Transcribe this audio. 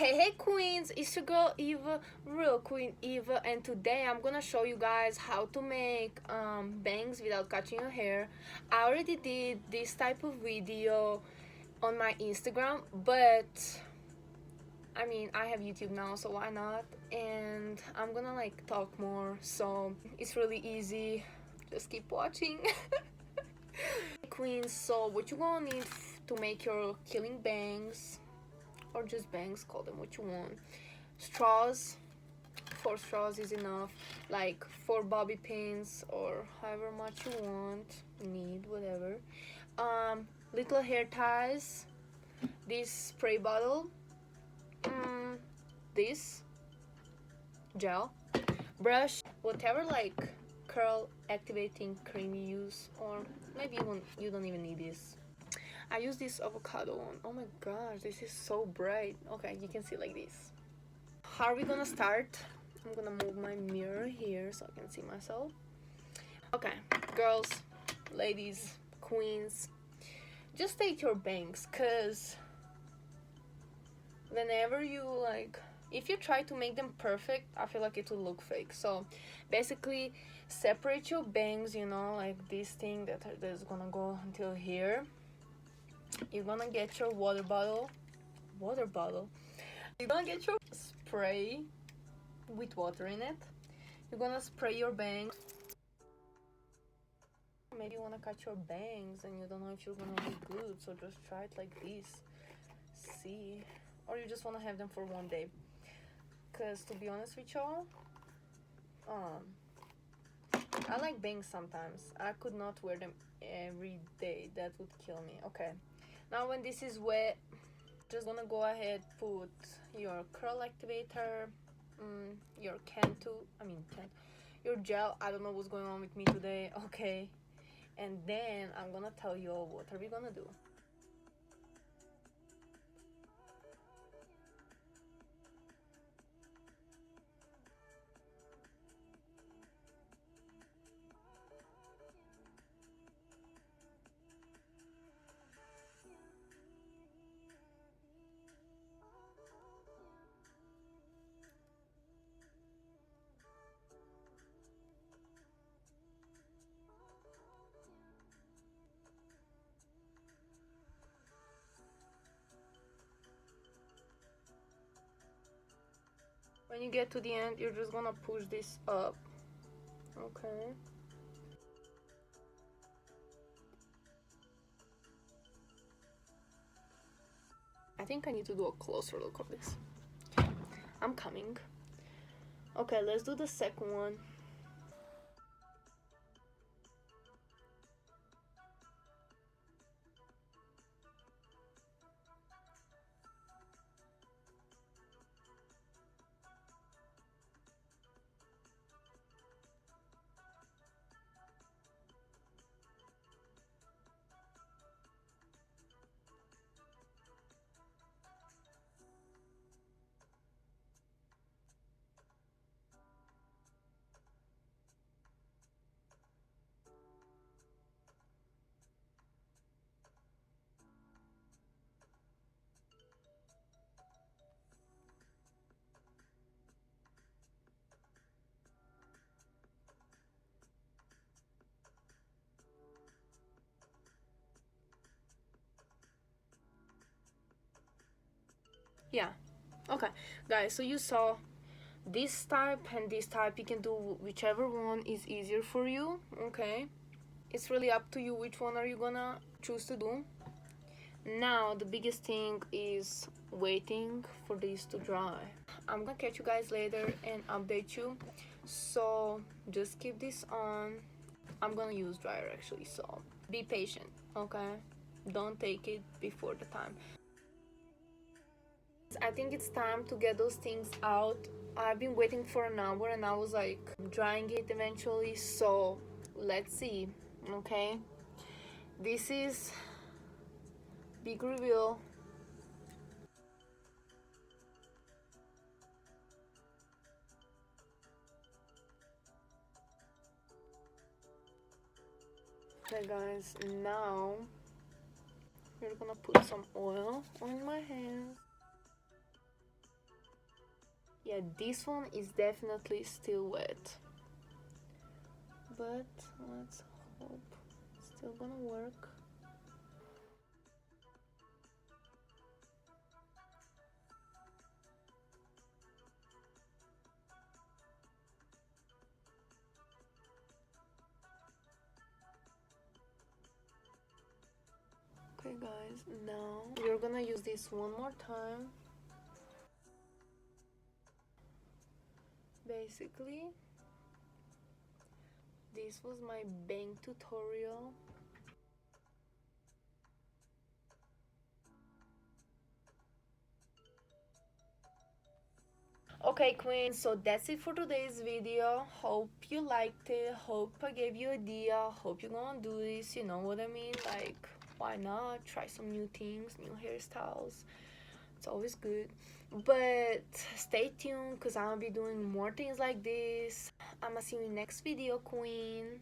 Hey Queens, it's your girl Eva, real Queen Eva, and today I'm gonna show you guys how to make bangs without cutting your hair. I already did this type of video on my Instagram, but I mean I have YouTube now, so why not? And I'm gonna like talk more, so it's really easy. Just keep watching. Queens, so what you gonna need to make your killing bangs, or just bangs, call them what you want. Straws, 4 straws is enough, like 4 bobby pins or however much you need, whatever. Little hair ties, this spray bottle, this gel, brush, whatever like curl activating cream you use, or maybe you don't even need this. I use this avocado one. Oh my gosh, this is so bright. Okay, you can see like this. How are we gonna start? I'm gonna move my mirror here so I can see myself. Okay, girls, ladies, queens, just take your bangs, cause whenever you if you try to make them perfect, I feel like it will look fake. So basically separate your bangs, like this thing that's gonna go until here. You're gonna get your water bottle. You're gonna get your spray with water in it. You're gonna spray your bangs. Maybe you wanna cut your bangs and you don't know if you're gonna be good, so just try it like this. See, or you just wanna have them for one day. Cause to be honest with y'all, I like bangs sometimes. I could not wear them every day. That would kill me. Okay, now when this is wet, just gonna go ahead, put your curl activator, your your gel. I don't know what's going on with me today. Okay, and then I'm gonna tell you all what are we gonna do. When you get to the end, you're just gonna push this up. Okay. I think I need to do a closer look of this. I'm coming. Okay, let's do the second one. Yeah. Okay, guys, so you saw this type and this type. You can do whichever one is easier for you. Okay, it's really up to you which one are you gonna choose to do. Now the biggest thing is waiting for this to dry. I'm gonna catch you guys later and update you, so just keep this on. I'm gonna use dryer actually, so be patient. Okay, don't take it before the time. I think it's time to get those things out. I've been waiting for an hour and I was like drying it eventually, so let's see. Okay, this is big reveal. Okay guys, now we're gonna put some oil on my hands. Yeah, this one is definitely still wet, but let's hope it's still gonna work. Okay guys, now we're gonna use this one more time. Basically, this was my bang tutorial. Okay Queen, so that's it for today's video. Hope you liked it, hope I gave you idea, hope you're gonna do this, you know what I mean, like why not try some new things, new hairstyles, it's always good. But stay tuned because I'm gonna be doing more things like this. I'm gonna see you in next video, Queen.